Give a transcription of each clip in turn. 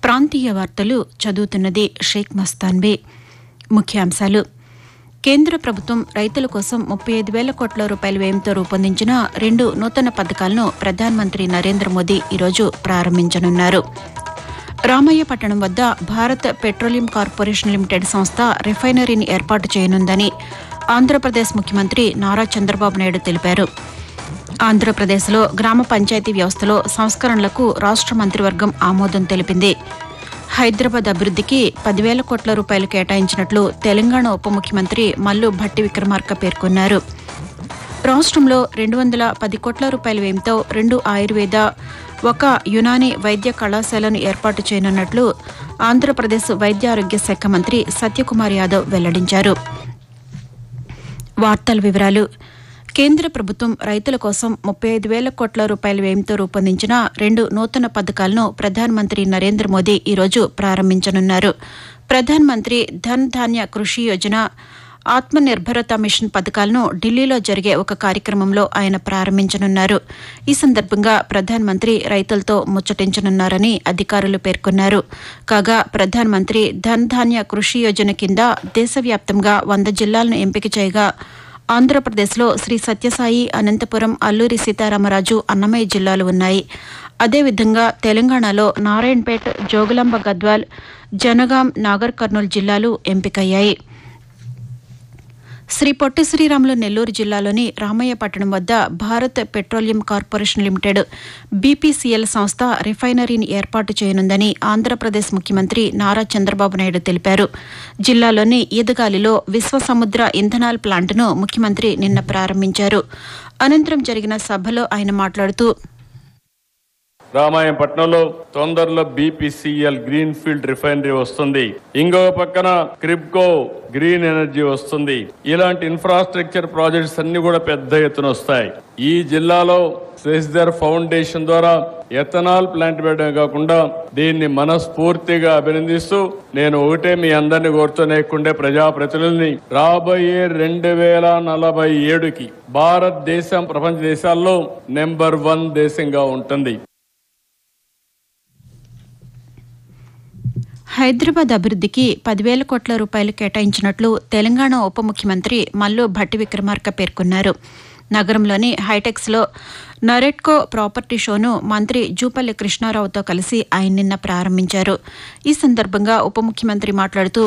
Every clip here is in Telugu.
ప్రాంతీయ వార్తలు చదువుతున్నది షేక్ మస్తాన్బీ. ముఖ్యాంశాలు. కేంద్ర ప్రభుత్వం రైతుల కోసం 35,000 కోట్ల రూపాయల వ్యయంతో రూపొందించిన 2 నూతన పథకాలను ప్రధానమంత్రి నరేంద్ర మోదీ ఈరోజు ప్రారంభించనున్నారు. రామయ్యపట్టణం వద్ద భారత్ పెట్రోలియం కార్పొరేషన్ లిమిటెడ్ సంస్థ రిఫైనరీని ఏర్పాటు చేయనుందని ఆంధ్రప్రదేశ్ ముఖ్యమంత్రి నారా చంద్రబాబు నాయుడు తెలిపారు. ఆంధ్రప్రదేశ్లో గ్రామ పంచాయతీ వ్యవస్థలో సంస్కరణలకు రాష్ట్ర మంత్రివర్గం ఆమోదం తెలిపింది. హైదరాబాద్ అభివృద్ధికి 10,000 కోట్ల రూపాయలు కేటాయించినట్లు తెలంగాణ ఉప ముఖ్యమంత్రి మల్లు భట్టి విక్రమార్క పేర్కొన్నారు. రాష్ట్రంలో 210 కోట్ల రూపాయల వ్యయంతో 2 ఆయుర్వేద, 1 యునాని వైద్య కళాశాలను ఏర్పాటు చేయనున్నట్లు ఆంధ్రప్రదేశ్ వైద్య ఆరోగ్య శాఖ మంత్రి సత్యకుమార్ యాదవ్ వెల్లడించారు. వార్తల వివరాలు. కేంద్ర ప్రభుత్వం రైతుల కోసం 35,000 కోట్ల రూపాయల వ్యయంతో రూపొందించిన 2 నూతన పథకాలను ప్రధానమంత్రి నరేంద్ర మోదీ ఈరోజు ప్రారంభించనున్నారు. ప్రధానమంత్రి ధన్ ధాన్య కృషి యోజన, ఆత్మనిర్భరత మిషన్ పథకాలను ఢిల్లీలో జరిగే ఒక కార్యక్రమంలో ఆయన ప్రారంభించనున్నారు. ఈ సందర్భంగా ప్రధానమంత్రి రైతులతో ముచ్చటించనున్నారని అధికారులు పేర్కొన్నారు. కాగా ప్రధానమంత్రి ధన్ ధాన్య కృషి యోజన కింద దేశవ్యాప్తంగా 100 జిల్లాలను ఎంపిక చేయగా ఆంధ్రప్రదేశ్లో శ్రీ సత్యసాయి, అనంతపురం, అల్లూరి సీతారామరాజు, అన్నమయ్య జిల్లాలు ఉన్నాయి. అదేవిధంగా తెలంగాణలో నారాయణపేట్, జోగులాంబ గద్వాల్, జనగాం, నాగర్ కర్నూలు జిల్లాలు ఎంపికయ్యాయి. శ్రీ పొట్టి శ్రీరాములు నెల్లూరు జిల్లాలోని రామయ్యపట్టణం వద్ద Bharat petroleum corporation limited BPCL సంస్థ రిఫైనరీని ఏర్పాటు చేయనుందని ఆంధ్రప్రదేశ్ ముఖ్యమంత్రి నారా చంద్రబాబు నాయుడు తెలిపారు. జిల్లాలోని ఈదగాలిలో విశ్వసముద్ర ఇంధనాల ప్లాంటును ముఖ్యమంత్రి నిన్న ప్రారంభించారు. అనంతరం జరిగిన సభలో ఆయన మాట్లాడుతూ, రామాయపట్నంలో తొందరలో బీపీసీఎల్ గ్రీన్ ఫీల్డ్ రిఫైనరీ వస్తుంది. ఇంకొక పక్కన క్రిప్కో గ్రీన్ ఎనర్జీ వస్తుంది. ఇలాంటి ఇన్ఫ్రాస్ట్రక్చర్ ప్రాజెక్ట్స్ అన్ని కూడా పెద్ద ఎత్తున వస్తాయి. ఈ జిల్లాలో శ్రీధర్ ఫౌండేషన్ ద్వారా ఎథనాల్ ప్లాంట్ పెట్టడం కాకుండా దీన్ని మనస్ఫూర్తిగా అభినందిస్తూ నేను ఒకటే మీ అందరినీ కోరుతూనే ప్రజాప్రతినిధుల్ని రాబోయే 2047కి భారతదేశం ప్రపంచ దేశాల్లో నెంబర్ 1 దేశంగా ఉంటుంది. హైదరాబాద్ అభివృద్ధికి 10,000 కోట్ల రూపాయలు కేటాయించినట్లు తెలంగాణ ఉప ముఖ్యమంత్రి మల్లు భట్టి విక్రమార్క పేర్కొన్నారు. నగరంలోని హైటెక్స్లో నరెట్కో ప్రాపర్టీ షోను మంత్రి జూపల్లి కృష్ణారావుతో కలిసి ఆయన నిన్న ప్రారంభించారు. ఈ సందర్భంగా ఉప ముఖ్యమంత్రి మాట్లాడుతూ,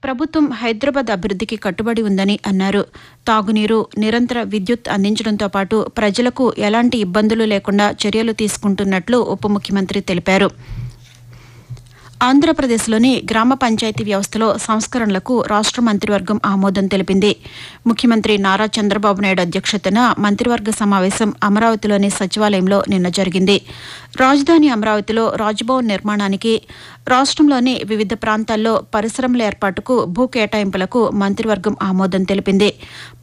ప్రభుత్వం హైదరాబాద్ అభివృద్ధికి కట్టుబడి ఉందని అన్నారు. తాగునీరు, నిరంతర విద్యుత్ అందించడంతో పాటు ప్రజలకు ఎలాంటి ఇబ్బందులు లేకుండా చర్యలు తీసుకుంటున్నట్లు ఉప ముఖ్యమంత్రి తెలిపారు. ఆంధ్రప్రదేశ్లోని గ్రామ పంచాయతీ వ్యవస్థలో సంస్కరణలకు రాష్ట్ర మంత్రివర్గం ఆమోదం తెలిపింది. ముఖ్యమంత్రి నారా చంద్రబాబు నాయుడు అధ్యక్షతన మంత్రివర్గ సమావేశం అమరావతిలోని సచివాలయంలో నిన్న జరిగింది. రాజధాని అమరావతిలో రాజ్భవన్ నిర్మాణానికి, రాష్ట్రంలోని వివిధ ప్రాంతాల్లో పరిశ్రమల ఏర్పాటుకు భూ కేటాయింపులకు మంత్రివర్గం ఆమోదం తెలిపింది.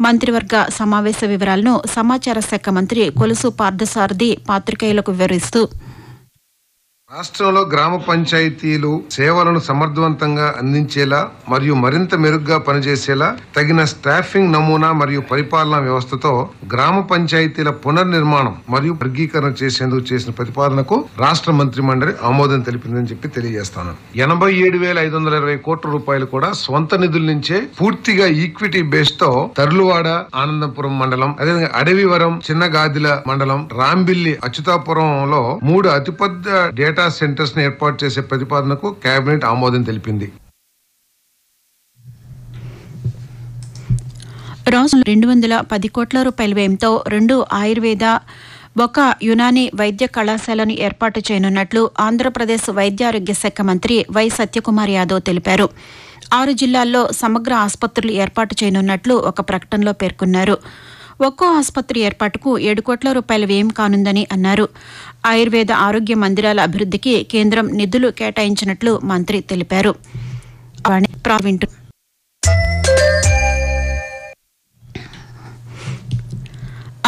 మంత్రివర్గ సమావేశ వివరాలను సమాచార శాఖ మంత్రి కొలుసు పార్థసారథి పాత్రికేయులకు వివరిస్తూ, రాష్ట్రంలో గ్రామ పంచాయతీలు సేవలను సమర్థవంతంగా అందించేలా మరియు మరింత మెరుగ్గా పనిచేసేలా తగిన స్టాఫింగ్ నమూనా మరియు పరిపాలనా వ్యవస్థతో గ్రామ పంచాయతీల పునర్నిర్మాణం మరియు వర్గీకరణ చేసేందుకు చేసిన ప్రతిపాదనకు రాష్ట్ర మంత్రి మండలి ఆమోదం తెలిపిందని చెప్పి తెలియజేస్తాను. 87,520 కోట్ల రూపాయలు కూడా స్వంత నిధుల నుంచే పూర్తిగా ఈక్విటీ బేస్ తో తర్లువాడ, ఆనందపురం మండలం, అదేవిధంగా అడవివరం, చిన్నగాదిల మండలం, రాంబిల్లి, అచ్యుతాపురంలో 3 అతిపెద్ద డేటా సెంటర్స్ ని ఏర్పాటు చేసే ప్రతిపాదనకు కేబినెట్ ఆమోదం తెలిపింది. రాష్ట్రంలో 210 కోట్ల రూపాయల వ్యయంతో 2 ఆయుర్వేద, 1 యునాని వైద్య కళాశాలను ఏర్పాటు చేయనున్నట్లు ఆంధ్రప్రదేశ్ వైద్య ఆరోగ్య శాఖ మంత్రి వై సత్యకుమార్ యాదవ్ తెలిపారు. 6 జిల్లాల్లో సమగ్ర ఆసుపత్రులు ఏర్పాటు చేయనున్నట్లు ఒక ప్రకటనలో పేర్కొన్నారు. ఒక్కో ఆసుపత్రి ఏర్పాటుకు 7 కోట్ల రూపాయల వ్యయం కానుందని అన్నారు. ఆయుర్వేద ఆరోగ్య మందిరాల అభివృద్ధికి కేంద్రం నిధులు కేటాయించినట్లు మంత్రి తెలిపారు.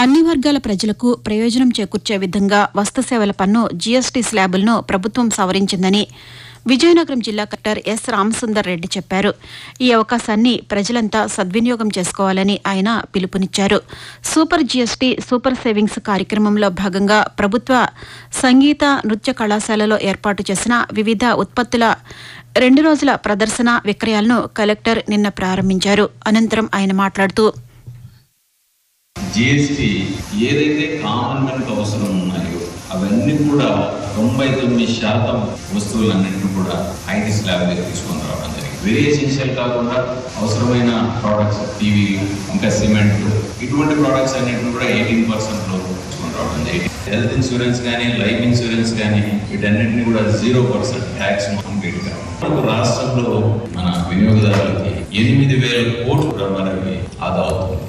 అన్ని వర్గాల ప్రజలకు ప్రయోజనం చేకూర్చే విధంగా వస్తుసేవల పన్ను జీఎస్టీ స్లాబులను ప్రభుత్వం సవరించిందని విజయనగరం జిల్లా కలెక్టర్ ఎస్ రామసుందర్ రెడ్డి చెప్పారు. ఈ అవకాశాన్ని ప్రజలంతా సద్వినియోగం చేసుకోవాలని ఆయన పిలుపునిచ్చారు. సూపర్ జీఎస్టీ సూపర్ సేవింగ్స్ కార్యక్రమంలో భాగంగా ప్రభుత్వ సంగీత నృత్య కళాశాలలో ఏర్పాటు చేసిన వివిధ ఉత్పత్తుల 2 రోజుల ప్రదర్శన విక్రయాలను కలెక్టర్ నిన్న ప్రారంభించారు. అనంతరం ఆయన మాట్లాడుతూ జీఎస్టీ ఏదైతే కామన్ మ్యాన్కి అవసరం ఉన్నాయో అవన్నీ కూడా 99% వస్తువులన్నింటినీ కూడా ఐటీ స్లాబ్లోకి తీసుకొని రావడం జరిగింది. వెరీ ఎసెన్షియల్ కాకుండా అవసరమైన ప్రోడక్ట్స్ టీవీ ఇంకా సిమెంట్ ఇటువంటి ప్రోడక్ట్స్ అన్నింటినీ కూడా 18%లో తీసుకొని రావడం జరిగింది. హెల్త్ ఇన్సూరెన్స్ కానీ లైఫ్ ఇన్సూరెన్స్ కానీ వీటన్నింటినీ కూడా 0% ట్యాక్స్ కంప్లీట్గా మనకు రాష్ట్రంలో మన వినియోగదారులకి 8,000 కోట్ల మనకి ఆదా అవుతుంది.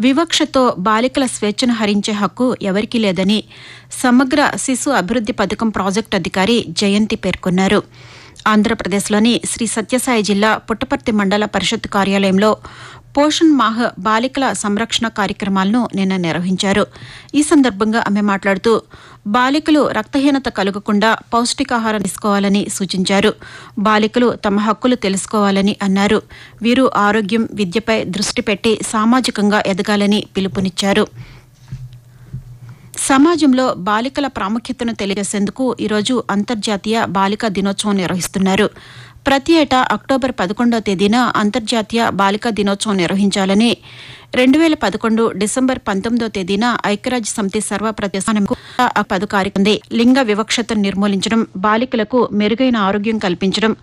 వివక్షతో బాలికల స్వేచ్ఛను హరించే హక్కు ఎవరికీ లేదని సమగ్ర శిశు అభివృద్ది పథకం ప్రాజెక్టు అధికారి జయంతి పేర్కొన్నారు. ఆంధ్రప్రదేశ్లోని శ్రీ సత్యసాయి జిల్లా పుట్టపర్తి మండల పరిషత్ కార్యాలయంలో పోషణ్ మాహ్ బాలికల సంరక్షణ కార్యక్రమాలను నిన్న నిర్వహించారు. ఈ సందర్భంగా ఆమె మాట్లాడుతూ బాలికలు రక్తహీనత కలగకుండా పౌష్టికాహారం తీసుకోవాలని సూచించారు. బాలికలు తమ హక్కులు తెలుసుకోవాలని అన్నారు. వీరు ఆరోగ్యం, విద్యపై దృష్టి పెట్టి సామాజికంగా ఎదగాలని పిలుపునిచ్చారు. సమాజంలో బాలికల ప్రాముఖ్యతను తెలియజేసేందుకు ఈరోజు అంతర్జాతీయ బాలికా దినోత్సవం నిర్వహిస్తున్నారు. ప్రతి ఏటా అక్టోబర్ 11వ తేదీన అంతర్జాతీయ బాలికా దినోత్సవం నిర్వహించాలని 2011 డిసెంబర్ 19వ తేదీన ఐక్యరాజ్య సమితి సర్వప్రతిష్టానంకు కార్యక్రమం. లింగ వివక్షతను నిర్మూలించడం, బాలికలకు మెరుగైన ఆరోగ్యం కల్పించడం,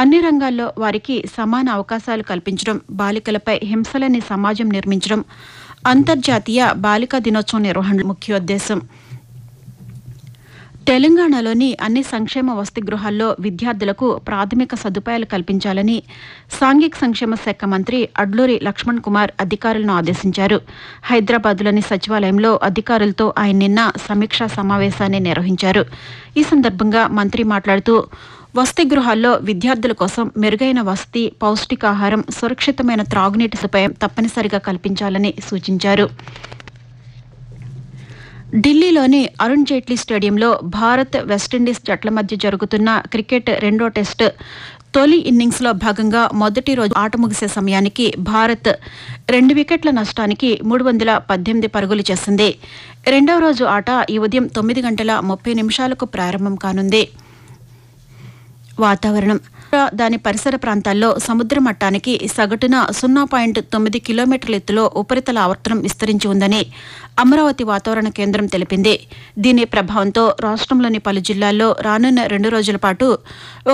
అన్ని రంగాల్లో వారికి సమాన అవకాశాలు కల్పించడం, బాలికలపై హింసలని సమాజం నిర్మించడం అంతర్జాతీయ బాలికా దినోత్సవం నిర్వహణ ముఖ్యోద్దేశం. తెలంగాణలోని అన్ని సంక్షేమ వసతి గృహాల్లో విద్యార్థులకు ప్రాథమిక సదుపాయాలు కల్పించాలని సాంఘిక సంక్షేమ శాఖ మంత్రి అడ్లూరి లక్ష్మణ్ కుమార్ అధికారులను ఆదేశించారు. హైదరాబాద్లోని సచివాలయంలో అధికారులతో ఆయన నిన్న సమీక్షా సమావేశాన్ని నిర్వహించారు. ఈ సందర్భంగా మంత్రి మాట్లాడుతూ వసతి గృహాల్లో విద్యార్థుల కోసం మెరుగైన వసతి, పౌష్టికాహారం, సురక్షితమైన త్రాగునీటి సదుపాయం తప్పనిసరిగా కల్పించాలని సూచించారు. ఢిల్లీలోని అరుణ్ జైట్లీ స్టేడియంలో భారత్, వెస్టిండీస్ జట్ల మధ్య జరుగుతున్న క్రికెట్ 2వ టెస్టు తొలి ఇన్నింగ్స్లో భాగంగా మొదటి రోజు ఆట ముగిసే సమయానికి భారత్ 2 వికెట్ల నష్టానికి 318 పరుగులు చేసింది. రెండవ రోజు ఆట ఈ ఉదయం 9:30 ప్రారంభం కానుంది. వాతావరణం. దాని పరిసర ప్రాంతాల్లో సముద్ర మట్టానికి సగటున 0.9 కిలోమీటర్ల ఎత్తులో ఉపరితల ఆవర్తనం విస్తరించి ఉందని అమరావతి వాతావరణ కేంద్రం తెలిపింది. దీని ప్రభావంతో రాష్ట్రంలోని పలు జిల్లాల్లో రానున్న 2 రోజుల పాటు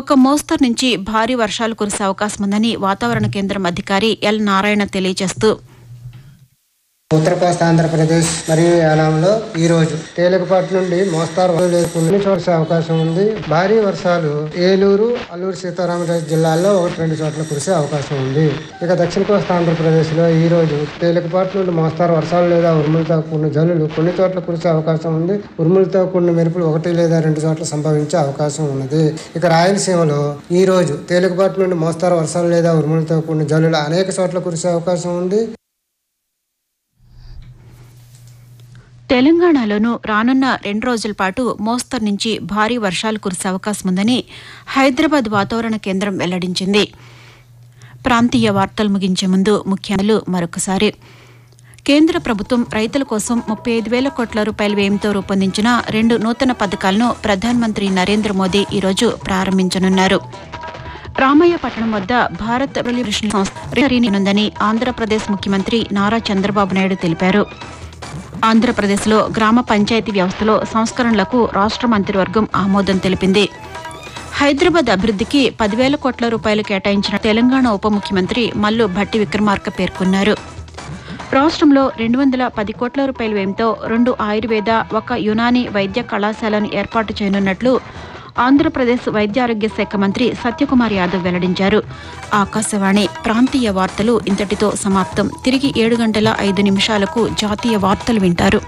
ఒక మోస్తరు నుంచి భారీ వర్షాలు కురిసే అవకాశం ఉందని వాతావరణ కేంద్రం అధికారి ఎల్ నారాయణ తెలియజేస్తూ ఉత్తర కోస్తా ఆంధ్రప్రదేశ్ మరియు యానాంలో ఈ రోజు తేలికపాటి నుండి మోస్తారు కొన్ని చోట్ల అవకాశం ఉంది. భారీ వర్షాలు ఏలూరు, అల్లూరు సీతారామరాజు జిల్లాల్లో 1-2 చోట్ల కురిసే అవకాశం ఉంది. ఇక దక్షిణ కోస్తా ఆంధ్రప్రదేశ్ లో ఈ రోజు తేలికపాటి నుండి మోస్తారు వర్షాలు లేదా ఉరుములతో కూడిన జల్లులు కొన్ని చోట్ల కురిసే అవకాశం ఉంది. ఉరుములతో కూడిన మెరుపులు 1 లేదా 2 చోట్ల సంభవించే అవకాశం ఉన్నది. ఇక రాయలసీమలో ఈ రోజు తేలికపాటి నుండి మోస్తారు వర్షాలు లేదా ఉరుములతో కూడిన జల్లులు అనేక చోట్ల కురిసే అవకాశం ఉంది. తెలంగాణలోనూ రానున్న 2 రోజుల పాటు మోస్తరు నుంచి భారీ వర్షాలు కురిసే అవకాశం ఉందని హైదరాబాద్ వాతావరణ కేంద్రం వెల్లడించింది. ప్రాంతీయ వార్తలు ముగించే ముందు ముఖ్యాంశాలు మరొకసారి. కేంద్ర ప్రభుత్వం రైతుల కోసం 35,000 కోట్ల రూపాయల వ్యయంతో రూపొందించిన 2 నూతన పథకాలను ప్రధానమంత్రి నరేంద్ర మోదీ ఈరోజు ప్రారంభించనున్నారు. రామయ్యపట్నం వద్ద భారత్ పెట్రోలియం సంస్థ ఉందని ఆంధ్రప్రదేశ్ ముఖ్యమంత్రి నారా చంద్రబాబు నాయుడు తెలిపారు. ఆంధ్రప్రదేశ్లో గ్రామ పంచాయతీ వ్యవస్థలో సంస్కరణలకు రాష్ట్ర మంత్రివర్గం ఆమోదం తెలిపింది. హైదరాబాద్ అభివృద్ధికి 10,000 కోట్ల రూపాయలు కేటాయించిన తెలంగాణ ఉప ముఖ్యమంత్రి మల్లు భట్టి విక్రమార్క పేర్కొన్నారు. రాష్ట్రంలో 210 కోట్ల రూపాయల వ్యయంతో 2 ఆయుర్వేద, 1 యునానీ వైద్య కళాశాలను ఏర్పాటు చేయనున్నట్లు ఆంధ్రప్రదేశ్ వైద్యారోగ్య శాఖ మంత్రి సత్యకుమార్ యాదవ్ వెల్లడించారు. ఆకాశవాణి ప్రాంతీయ వార్తలు ఇంతటితో సమాప్తం. తిరిగి 7:05 జాతీయ వార్తలు వింటారు.